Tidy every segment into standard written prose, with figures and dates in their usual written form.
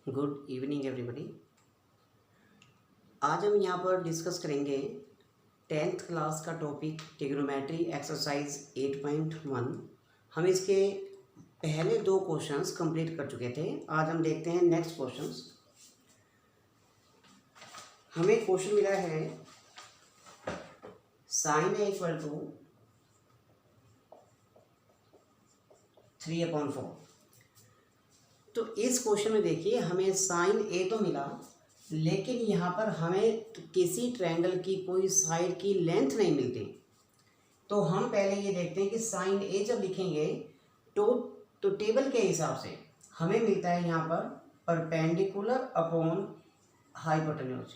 Good evening everybody. आज हम यहाँ पर डिस्कस करेंगे 10th क्लास का टॉपिक ट्रिग्नोमेट्री एक्सरसाइज 8.1। हम इसके पहले 2 क्वेश्चंस कंप्लीट कर चुके थे। आज हम देखते हैं नेक्स्ट क्वेश्चंस। हमें क्वेश्चन मिला है sin A इक्वल टू 3/4। तो इस क्वेश्चन में देखिए हमें साइन ए तो मिला, लेकिन यहाँ पर हमें किसी ट्रायंगल की कोई साइड की लेंथ नहीं मिलती। तो हम पहले ये देखते हैं कि साइन ए जब लिखेंगे तो टेबल के हिसाब से हमें मिलता है यहाँ पर परपेंडिकुलर अपॉन हाइपोटेन्यूज।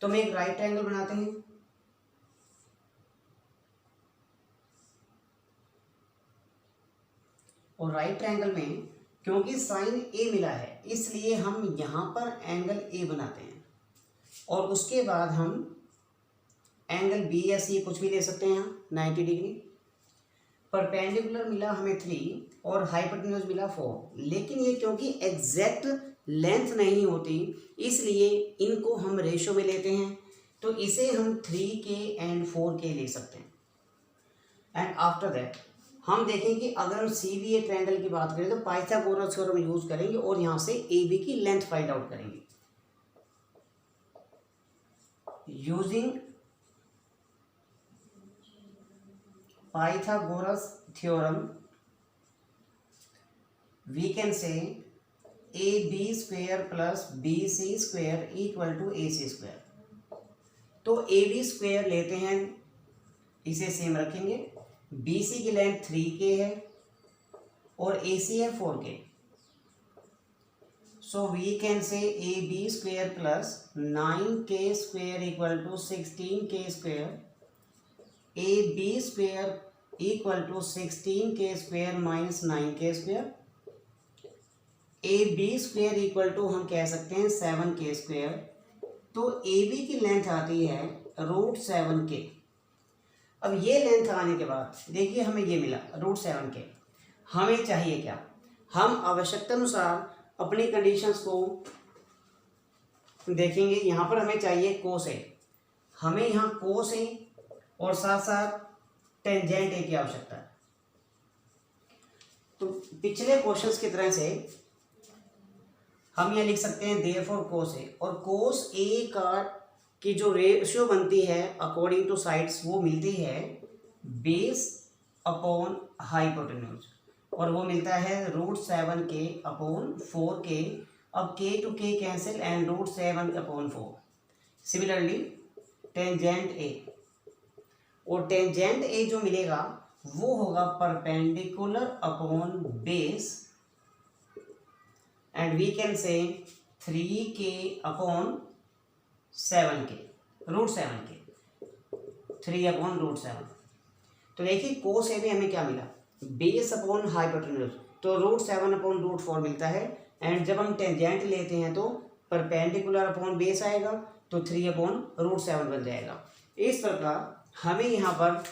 तो हम एक राइट ट्रायंगल बनाते हैं। और राइट ट्रायंगल में क्योंकि साइन ए मिला है इसलिए हम यहाँ पर एंगल ए बनाते हैं, और उसके बाद हम एंगल बी या सी कुछ भी ले सकते हैं यहाँ 90 डिग्री। परपेंडिकुलर मिला हमें 3 और हाइपोटेन्यूज मिला 4, लेकिन ये क्योंकि एग्जैक्ट लेंथ नहीं होती इसलिए इनको हम रेशो में लेते हैं। तो इसे हम 3K एंड 4K ले सकते हैं। एंड आफ्टर दैट हम देखें कि अगर हम CBA ट्रायंगल की बात करें तो पाइथागोरस थ्योरम यूज करेंगे और यहाँ से AB की लेंथ फाइंड आउट करेंगे using Pythagoras theorem. We can say AB square plus BC square equal to AC square. तो AB स्क्वायर लेते हैं, इसे सेम रखेंगे। BC की लेंथ 3K है और AC है 4K। So we can say AB square plus 9K square equal to 16K square. AB square equal to 16K square minus 9K square. AB square equal to हम कह सकते हैं 7K square. तो AB की length आती है √7K। अब ये लेंथ आने के बाद देखिए हमें ये मिला √7K। हमें चाहिए क्या? हम आवश्यकता अनुसार अपनी कंडीशंस को देखेंगे। यहाँ पर हमें चाहिए कोस ए, हमें यहाँ कोस ए और साथ साथ टेंजेंट ए की आवश्यकता है। तो पिछले क्वेश्चंस की तरह से हम यहाँ लिख सकते हैं देयरफॉर कोस ए, और कोस ए की जो रेशियो बनती है अकॉर्डिंग टू साइड्स वो मिलती है बेस अपॉन हाइपोटेन्यूज, और वो मिलता है √7K अपॉन 4K। अब K to K cancel and √7 upon 4। Similarly tangent A, और टेंजेंट ए जो मिलेगा वो होगा perpendicular upon base, and we can say 3K upon 7K √7K 3 upon √7। तो देखिए कोस ए में हमें क्या मिला? बेस अपॉन हाइपोटेन्यूज, तो √7 अपॉन √4 मिलता है। एंड जब हम टेंजेंट लेते हैं तो परपेंडिकुलर अपॉन बेस आएगा, तो 3 अपॉन √7 बन जाएगा। इस प्रकार हमें यहाँ पर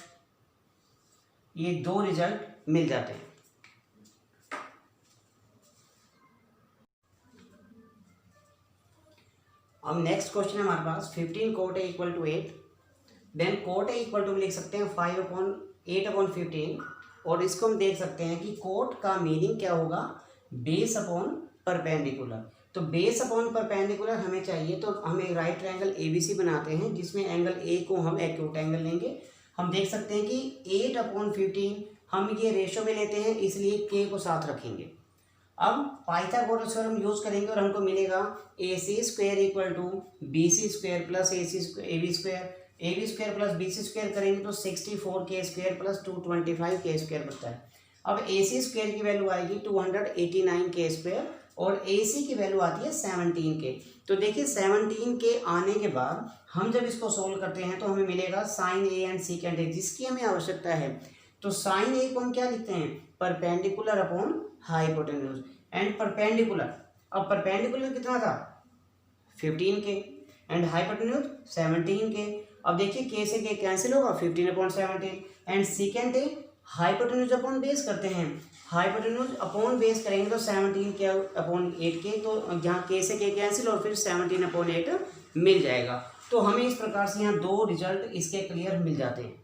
ये 2 रिजल्ट मिल जाते हैं। अब नेक्स्ट क्वेश्चन है हमारे पास 15 cot A equal to 8। Then cot A equal to लिख सकते हैं 8/15, और इसको हम देख सकते हैं कि कोट का मीनिंग क्या होगा? Base upon perpendicular. तो बेस अपॉन परपेंडिकुलर हमें चाहिए, तो हम एक राइट ट्रायंगल ABC बनाते हैं जिसमें एंगल A को हम एक्यूट एंगल लेंगे। हम देख सकते हैं कि 8/15 हम ये रेशो में लेते हैं इसलिए K को साथ रखेंगे। अब पाइथागोरस थ्योरम यूज करेंगे और हमको मिलेगा AC square equal to BC square plus AB square plus BC square करेंगे तो 64K square plus 225K square बनता है। अब AC स्क्वायर की वैल्यू आएगी 289K स्क्वायर, और AC की वैल्यू आती है 17K। तो देखिए 17K आने के बाद हम जब इसको सोल्व करते हैं तो हमें मिलेगा sine A and secant A, जिसकी हमें आवश्यकता है। तो साइन A को हम क्या लिखते हैं? Perpendicular upon hypotenuse. And perpendicular, अब परपेंडिकुलर कितना था? 15K and hypotenuse 17K। अब देखिए K से K कैंसिल होगा, 15/17। And secant A hypotenuse upon base करते हैं, हाइपोटेन्यूज अपॉन बेस करेंगे तो 17 के अपॉन 8 के, तो यहाँ के से के कैंसिल और फिर 17 अपॉन 8 मिल जाएगा। तो हमें इस प्रकार से यहाँ दो रिजल्ट इसके क्लियर मिल जाते हैं।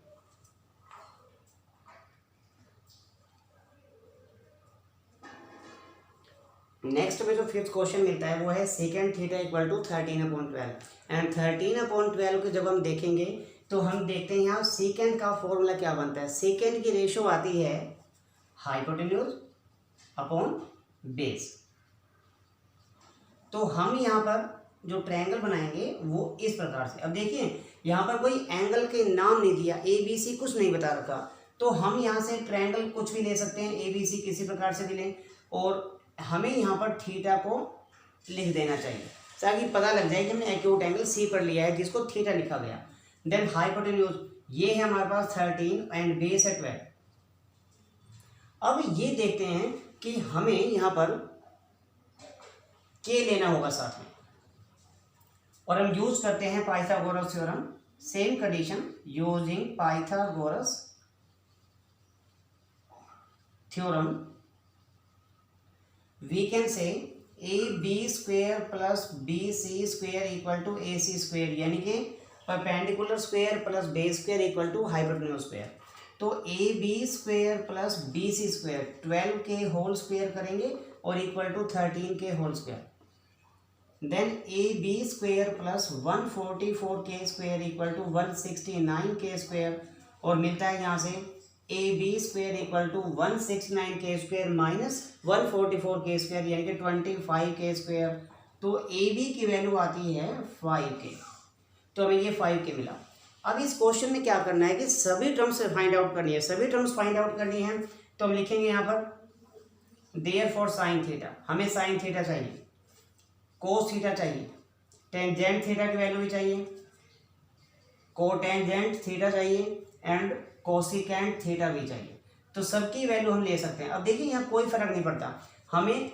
नेक्स्ट में जो फिफ्थ क्वेश्चन मिलता है वो है secant theta equal to 13/12 and 13/12 के जब हम देखेंगे तो हम देखते हैं यहाँ सेकेंड का फॉर्मूला क्या बनता है। सेकेंड की रेशो आती है हाइपोटेन्यूज अपॉन बेस। तो हम यहाँ पर जो ट्रायंगल बनाएंगे वो इस प्रकार से, अब देखिए यहाँ पर कोई एंगल के नाम नहीं दिया, ए बी सी कुछ नहीं बता रखा, तो हम यहाँ से ट्रायंगल कुछ भी ले सकते हैं, ए बी सी किसी प्रकार से भी लें, और हमें यहाँ पर थीटा को लिख देना चाहिए ताकि पता लग जाए कि हमने एक्यूट एंगल सी पर लिया है जिसको थीटा लिखा गया। देन हाइपोटेन्यूज ये है हमारे पास 13 एंड बेस है 12। अब ये देखते हैं कि हमें यहाँ पर के लेना होगा साथ में, और हम यूज करते हैं Pythagoras theorem. Same condition using Pythagoras theorem we can say A B square plus B C square equal to A C square, यानी कि perpendicular square plus base square equal to hypotenuse square. तो A B square plus B C square 12 के whole square करेंगे और equal to 13 के whole square. Then A B square plus 144 के square equal to 169 के square, और मिलता है यहाँ से A B square equal to 169 के स्क्वेयर माइनस 144 के स्क्वेयर यानी कि 25 के स्क्वेयर। तो ए बी की वैल्यू आती है 5 के, तो हमें ये 5 के मिला। अब इस क्वेश्चन में क्या करना है कि सभी टर्म्स फाइंड आउट करनी है, सभी टर्म्स फाइंड आउट करनी है। तो हम लिखेंगे यहाँ पर देयरफॉर साइन थीटा, हमें साइन थीटा चाहिए, कोस थीटा चाहिए, टेंजेंट थीटा की वैल्यू भी चाहिए, कोटेंजेंट थीटा चाहिए एंड कोसिकेंट थीटा भी चाहिए। तो सबकी वैल्यू हम ले सकते हैं। अब देखिए यहाँ कोई फर्क नहीं पड़ता, हमें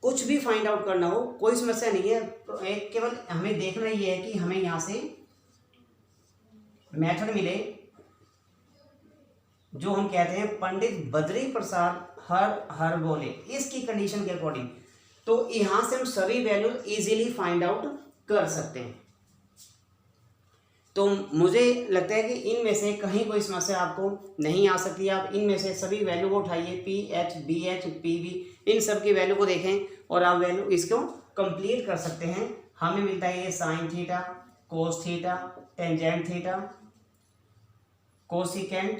कुछ भी फाइंड आउट करना हो कोई समस्या नहीं है। तो एक केवल हमें देखना ये है कि हमें यहाँ से मेथड मिले जो हम कहते हैं पंडित बद्री प्रसाद हर बोले, इसकी कंडीशन के अकॉर्डिंग, तो यहाँ से हम सभी वैल्यू इजीली फाइंड आउट कर सकते हैं। तो मुझे लगता है कि इनमें से कहीं कोई समस्या आपको नहीं आ सकती। आप इनमें से सभी वैल्यू को उठाइए, P H B H P B, इन सब की वैल्यू को देखें और आप वैल्यू इसको कंप्लीट कर सकते हैं। हमें मिलता है ये sine theta, cos theta, tangent theta, cosecant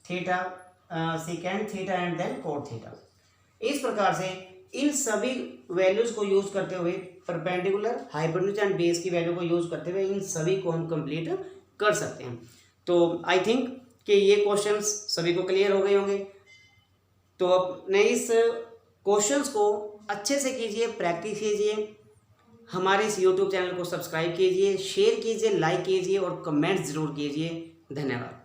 theta, secant theta and then cot theta. इस प्रकार से इन सभी वैल्यूज को यूज करते हुए, परपेंडिकुलर, हाइपोटेन्यूज एंड बेस की वैल्यू को यूज करते हुए इन सभी को हम कंप्लीट कर सकते हैं। तो आई थिंक कि ये क्वेश्चंस सभी को क्लियर हो गए होंगे। तो अपने इस क्वेश्चंस को अच्छे से कीजिए, प्रैक्टिस कीजिए, हमारे इस यूट्यूब चैनल को सब्सक्राइब कीजिए, शेयर कीजिए, लाइक कीजिए और कमेंट्स ज़रूर कीजिए। धन्यवाद।